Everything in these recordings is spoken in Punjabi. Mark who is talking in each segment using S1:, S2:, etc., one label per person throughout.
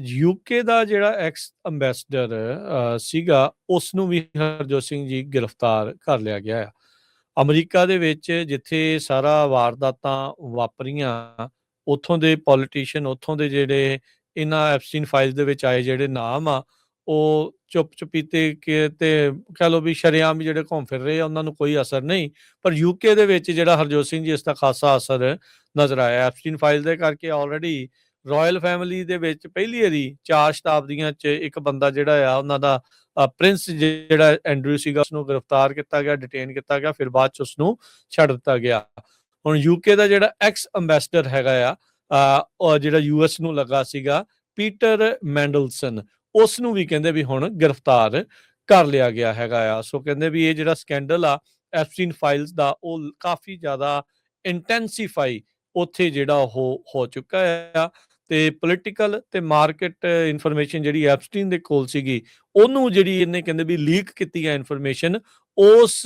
S1: ਯੂਕੇ ਦਾ ਜਿਹੜਾ ਐਕਸ ਅੰਬੈਸਡਰ ਸੀਗਾ ਉਸਨੂੰ ਵੀ ਹਰਜੋਤ ਸਿੰਘ ਜੀ ਗ੍ਰਿਫਤਾਰ ਕਰ ਲਿਆ ਗਿਆ ਆ। ਅਮਰੀਕਾ ਦੇ ਵਿੱਚ ਜਿੱਥੇ ਸਾਰਾ ਵਾਰਦਾਤਾਂ ਵਾਪਰੀਆਂ, ਉੱਥੋਂ ਦੇ ਪੋਲੀਟੀਸ਼ੀਅਨ, ਉੱਥੋਂ ਦੇ ਜਿਹੜੇ ਇਹਨਾਂ ਐਪਸਟੀਨ ਫਾਈਲਸ ਦੇ ਵਿੱਚ ਆਏ ਜਿਹੜੇ ਨਾਮ ਆ, ਉਹ ਚੁੱਪ-ਚੁਪੀਤੇ ਕੇ ਤੇ ਕਹਿ ਲਓ ਵੀ ਸ਼ਰੇਆਮ ਜਿਹੜੇ ਘੁੰਮ ਫਿਰ ਰਹੇ ਆ, ਉਹਨਾਂ ਨੂੰ ਕੋਈ ਅਸਰ ਨਹੀਂ। ਪਰ ਯੂਕੇ ਦੇ ਵਿੱਚ ਜਿਹੜਾ ਹਰਜੋਤ ਸਿੰਘ ਜੀ ਇਸ ਦਾ ਖਾਸਾ ਅਸਰ ਨਜ਼ਰ ਆਇਆ। ਐਪਸਟੀਨ ਫਾਈਲ ਦੇ ਕਰਕੇ ਆਲਰੇਡੀ ਰਾਇਲ ਫੈਮਿਲੀ ਦੇ ਵਿੱਚ ਪਹਿਲੀ ਵਾਰੀ 4 ਸ਼ਤਾਬਦੀਆਂ 'ਚ ਇੱਕ ਬੰਦਾ ਜਿਹੜਾ ਆ ਉਹਨਾਂ ਦਾ ਪ੍ਰਿੰਸ ਜਿਹੜਾ ਐਂਡਰੂ ਸੀਗਾ ਉਸਨੂੰ ਗ੍ਰਿਫਤਾਰ ਕੀਤਾ ਗਿਆ, ਡਿਟੇਨ ਕੀਤਾ ਗਿਆ, ਫਿਰ ਬਾਅਦ 'ਚ ਉਸਨੂੰ ਛੱਡ ਦਿੱਤਾ ਗਿਆ। ਹੁਣ ਯੂਕੇ ਦਾ ਜਿਹੜਾ ਐਕਸ ਅੰਬੈਸਡਰ ਹੈਗਾ ਆ, ਉਹ ਜਿਹੜਾ ਯੂਐਸ ਨੂੰ ਲੱਗਾ ਸੀਗਾ, ਪੀਟਰ ਮੈਂਡਲਸਨ, ਉਸ ਨੂੰ ਵੀ ਕਹਿੰਦੇ ਵੀ ਹੁਣ ਗ੍ਰਿਫਤਾਰ ਕਰ ਲਿਆ ਗਿਆ ਹੈਗਾ ਆ। ਸੋ ਕਹਿੰਦੇ ਵੀ ਇਹ ਜਿਹੜਾ ਸਕੈਂਡਲ ਆ ਐਪਸਟੀਨ ਫਾਈਲਸ ਦਾ, ਉਹ ਕਾਫੀ ਜ਼ਿਆਦਾ ਇੰਟੈਂਸੀਫਾਈ ਉੱਥੇ ਜਿਹੜਾ ਉਹ ਹੋ ਚੁੱਕਾ ਆ। ਤੇ ਪੋਲੀਟੀਕਲ ਤੇ ਮਾਰਕੀਟ ਇਨਫੋਰਮੇਸ਼ਨ ਜਿਹੜੀ ਐਪਸਟੀਨ ਦੇ ਕੋਲ ਸੀਗੀ, ਉਹਨੂੰ ਜਿਹੜੀ ਇਹਨੇ ਕਹਿੰਦੇ ਵੀ ਲੀਕ ਕੀਤੀ ਹੈ ਇਨਫੋਰਮੇਸ਼ਨ, ਉਸ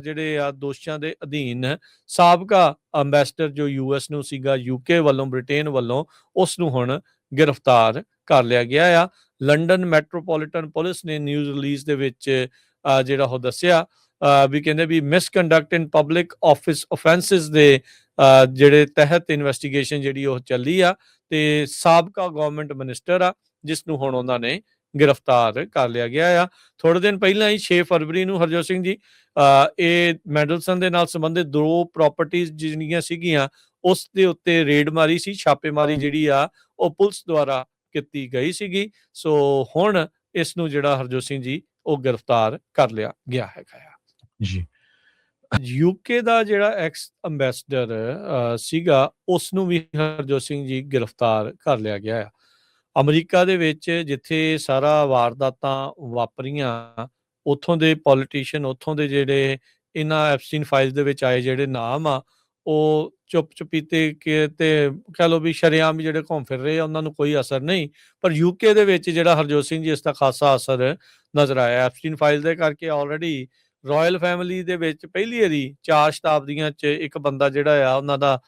S1: ਜਿਹੜੇ ਆ ਦੋਸ਼ਾਂ ਦੇ ਅਧੀਨ ਸਾਬਕਾ ਅੰਬੈਸਡਰ ਜੋ ਯੂਐਸ ਨੂੰ ਸੀਗਾ ਯੂਕੇ ਵੱਲੋਂ, ਬ੍ਰਿਟੇਨ ਵੱਲੋਂ, ਉਸ ਨੂੰ ਹੁਣ ਗ੍ਰਿਫਤਾਰ ਕਰ ਲਿਆ ਗਿਆ ਆ। ਲੰਡਨ ਮੈਟਰੋਪੋਲੀਟਨ ਪੁਲਿਸ ਨੇ ਨਿਊਜ਼ ਰਿਲੀਜ਼ ਦੇ ਵਿੱਚ ਜਿਹੜਾ ਉਹ ਦੱਸਿਆ ਵੀ ਕਹਿੰਦੇ ਵੀ ਮਿਸਕੰਡਕਟ ਇਨ ਪਬਲਿਕ ਆਫਿਸ ਅਫੈਂਸਿਸ ਦੇ ਜਿਹੜੇ ਤਹਿਤ ਇਨਵੈਸਟੀਗੇਸ਼ਨ ਜਿਹੜੀ ਉਹ ਚੱਲੀ ਆ, ਤੇ ਸਾਬਕਾ ਗਵਰਨਮੈਂਟ ਮਿਨਿਸਟਰ ਆ ਜਿਸ ਨੂੰ ਹੁਣ ਉਹਨਾਂ ਨੇ ਗ੍ਰਿਫਤਾਰ ਕਰ ਲਿਆ ਗਿਆ ਆ। ਥੋੜੇ ਦਿਨ ਪਹਿਲਾਂ ਹੀ 6 ਫਰਵਰੀ ਨੂੰ ਹਰਜੋਤ ਸਿੰਘ ਜੀ ਇਹ ਮੈਂਡਲਸਨ ਦੇ ਨਾਲ ਸੰਬੰਧਿਤ 2 ਪ੍ਰਾਪਰਟੀਆਂ ਜਿਹੜੀਆਂ ਸੀਗੀਆਂ ਉਸ ਦੇ ਉੱਤੇ ਰੇਡ ਮਾਰੀ ਸੀ, ਛਾਪੇਮਾਰੀ ਜਿਹੜੀ ਆ ਉਹ ਪੁਲਿਸ ਦੁਆਰਾ ਕੀਤੀ ਗਈ ਸੀਗੀ। ਸੋ ਹੁਣ ਇਸ ਨੂੰ ਜਿਹੜਾ ਹਰਜੋਤ ਸਿੰਘ ਜੀ ਉਹ ਗ੍ਰਿਫਤਾਰ ਕਰ ਲਿਆ ਗਿਆ ਹੈਗਾ ਆ
S2: ਜੀ।
S1: ਯੂਕੇ ਦਾ ਜਿਹੜਾ ਐਕਸ ਅੰਬੈਸਡਰ ਸੀਗਾ ਉਸਨੂੰ ਵੀ ਹਰਜੋਤ ਸਿੰਘ ਜੀ ਗ੍ਰਿਫਤਾਰ ਕਰ ਲਿਆ ਗਿਆ ਆ। ਅਮਰੀਕਾ ਦੇ ਵਿੱਚ ਜਿੱਥੇ ਸਾਰਾ ਵਾਰਦਾਤਾਂ ਵਾਪਰੀਆਂ, ਉੱਥੋਂ ਦੇ ਪੋਲੀਟੀਸ਼ੀਅਨ, ਉੱਥੋਂ ਦੇ ਜਿਹੜੇ ਇਹਨਾਂ ਐਪਸਟੀਨ ਫਾਈਲਸ ਦੇ ਵਿੱਚ ਆਏ ਜਿਹੜੇ ਨਾਮ ਆ, ਉਹ ਚੁੱਪ-ਚੁਪੀਤੇ ਕੇ ਤੇ ਕਹਿ ਲਓ ਵੀ ਸ਼ਰੇਆਮ ਜਿਹੜੇ ਘੁੰਮ ਫਿਰ ਰਹੇ ਆ, ਉਹਨਾਂ ਨੂੰ ਕੋਈ ਅਸਰ ਨਹੀਂ। ਪਰ ਯੂਕੇ ਦੇ ਵਿੱਚ ਜਿਹੜਾ ਹਰਜੋਤ ਸਿੰਘ ਜੀ ਇਸ ਦਾ ਖਾਸਾ ਅਸਰ ਨਜ਼ਰ ਆਇਆ। ਐਪਸਟੀਨ ਫਾਈਲ ਦੇ ਕਰਕੇ ਆਲਰੇਡੀ ਰਾਇਲ ਫੈਮਿਲੀ ਦੇ ਵਿੱਚ ਪਹਿਲੀ ਵਾਰੀ 4 ਸ਼ਤਾਬਦੀਆਂ 'ਚ ਇੱਕ ਬੰਦਾ ਜਿਹੜਾ ਆ ਉਹਨਾਂ ਦਾ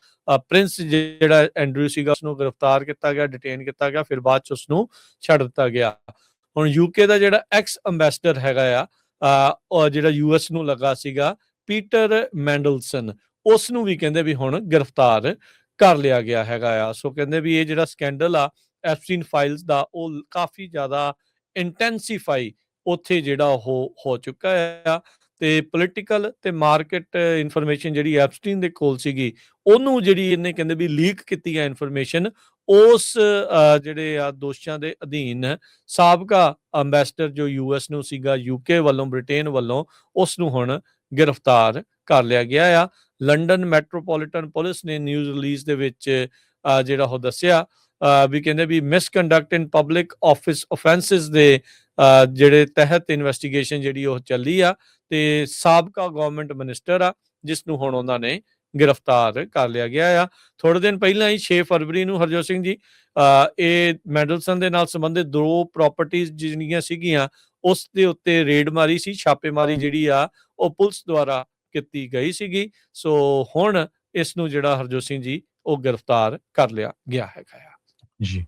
S1: ਪ੍ਰਿੰਸ ਜਿਹੜਾ ਐਂਡਰੂ ਸੀਗਾ ਉਸਨੂੰ ਗ੍ਰਿਫਤਾਰ ਕੀਤਾ ਗਿਆ, ਡਿਟੇਨ ਕੀਤਾ ਗਿਆ, ਫਿਰ ਬਾਅਦ 'ਚ ਉਸਨੂੰ ਛੱਡ ਦਿੱਤਾ ਗਿਆ। ਹੁਣ ਯੂਕੇ ਦਾ ਜਿਹੜਾ ਐਕਸ ਅੰਬੈਸਡਰ ਹੈਗਾ ਆ, ਉਹ ਜਿਹੜਾ ਯੂਐਸ ਨੂੰ ਲੱਗਾ ਸੀਗਾ, ਪੀਟਰ ਮੈਂਡਲਸਨ, ਉਸ ਨੂੰ ਵੀ ਕਹਿੰਦੇ ਵੀ ਹੁਣ ਗ੍ਰਿਫਤਾਰ ਕਰ ਲਿਆ ਗਿਆ ਹੈਗਾ ਆ। ਸੋ ਕਹਿੰਦੇ ਵੀ ਇਹ ਜਿਹੜਾ ਸਕੈਂਡਲ ਆ ਐਪਸਟੀਨ ਫਾਈਲਸ ਦਾ, ਉਹ ਕਾਫੀ ਜ਼ਿਆਦਾ ਇੰਟੈਂਸੀਫਾਈ ਉੱਥੇ ਜਿਹੜਾ ਉਹ ਹੋ ਚੁੱਕਾ ਆ। ਤੇ ਪੋਲੀਟੀਕਲ ਤੇ ਮਾਰਕੀਟ ਇਨਫੋਰਮੇਸ਼ਨ ਜਿਹੜੀ ਐਪਸਟੀਨ ਦੇ ਕੋਲ ਸੀਗੀ, ਉਹਨੂੰ ਜਿਹੜੀ ਇਹਨੇ ਕਹਿੰਦੇ ਵੀ ਲੀਕ ਕੀਤੀ ਹੈ ਇਨਫੋਰਮੇਸ਼ਨ, ਉਸ ਜਿਹੜੇ ਆ ਦੋਸ਼ਾਂ ਦੇ ਅਧੀਨ ਸਾਬਕਾ ਅੰਬੈਸਡਰ ਜੋ ਯੂਐਸ ਨੂੰ ਸੀਗਾ ਯੂਕੇ ਵੱਲੋਂ, ਬ੍ਰਿਟੇਨ ਵੱਲੋਂ, ਉਸ ਨੂੰ ਹੁਣ ਗ੍ਰਿਫਤਾਰ ਕਰ ਲਿਆ ਗਿਆ ਆ। ਲੰਡਨ ਮੈਟਰੋਪੋਲੀਟਨ ਪੁਲਿਸ ਨੇ ਨਿਊਜ਼ ਰਿਲੀਜ਼ ਦੇ ਵਿੱਚ ਜਿਹੜਾ ਉਹ ਦੱਸਿਆ ਵੀ ਕਹਿੰਦੇ ਵੀ ਮਿਸਕੰਡਕਟ ਇਨ ਪਬਲਿਕ ਆਫਿਸ ਅਫੈਂਸਿਸ ਦੇ ਜਿਹੜੇ ਤਹਿਤ ਇਨਵੈਸਟੀਗੇਸ਼ਨ ਜਿਹੜੀ ਉਹ ਚੱਲੀ ਆ, ਤੇ ਸਾਬਕਾ ਗਵਰਨਮੈਂਟ ਮਿਨਿਸਟਰ ਆ ਜਿਸ ਨੂੰ ਹੁਣ ਉਹਨਾਂ ਨੇ ਗ੍ਰਿਫਤਾਰ ਕਰ ਲਿਆ ਗਿਆ ਆ। ਥੋੜੇ ਦਿਨ ਪਹਿਲਾਂ ਹੀ 6 ਫਰਵਰੀ ਨੂੰ ਹਰਜੋਤ ਸਿੰਘ ਜੀ ਇਹ ਮੈਂਡਲਸਨ ਦੇ ਨਾਲ ਸੰਬੰਧਿਤ 2 ਪ੍ਰਾਪਰਟੀਆਂ ਜਿਹੜੀਆਂ ਸੀਗੀਆਂ ਉਸ ਦੇ ਉੱਤੇ ਰੇਡ ਮਾਰੀ ਸੀ, ਛਾਪੇਮਾਰੀ ਜਿਹੜੀ ਆ ਉਹ ਪੁਲਿਸ ਦੁਆਰਾ ਕੀਤੀ ਗਈ ਸੀਗੀ। ਸੋ ਹੁਣ ਇਸ ਨੂੰ ਜਿਹੜਾ ਹਰਜੋਤ ਸਿੰਘ ਜੀ ਉਹ ਗ੍ਰਿਫਤਾਰ ਕਰ ਲਿਆ ਗਿਆ ਹੈਗਾ ਆ
S2: ਜੀ।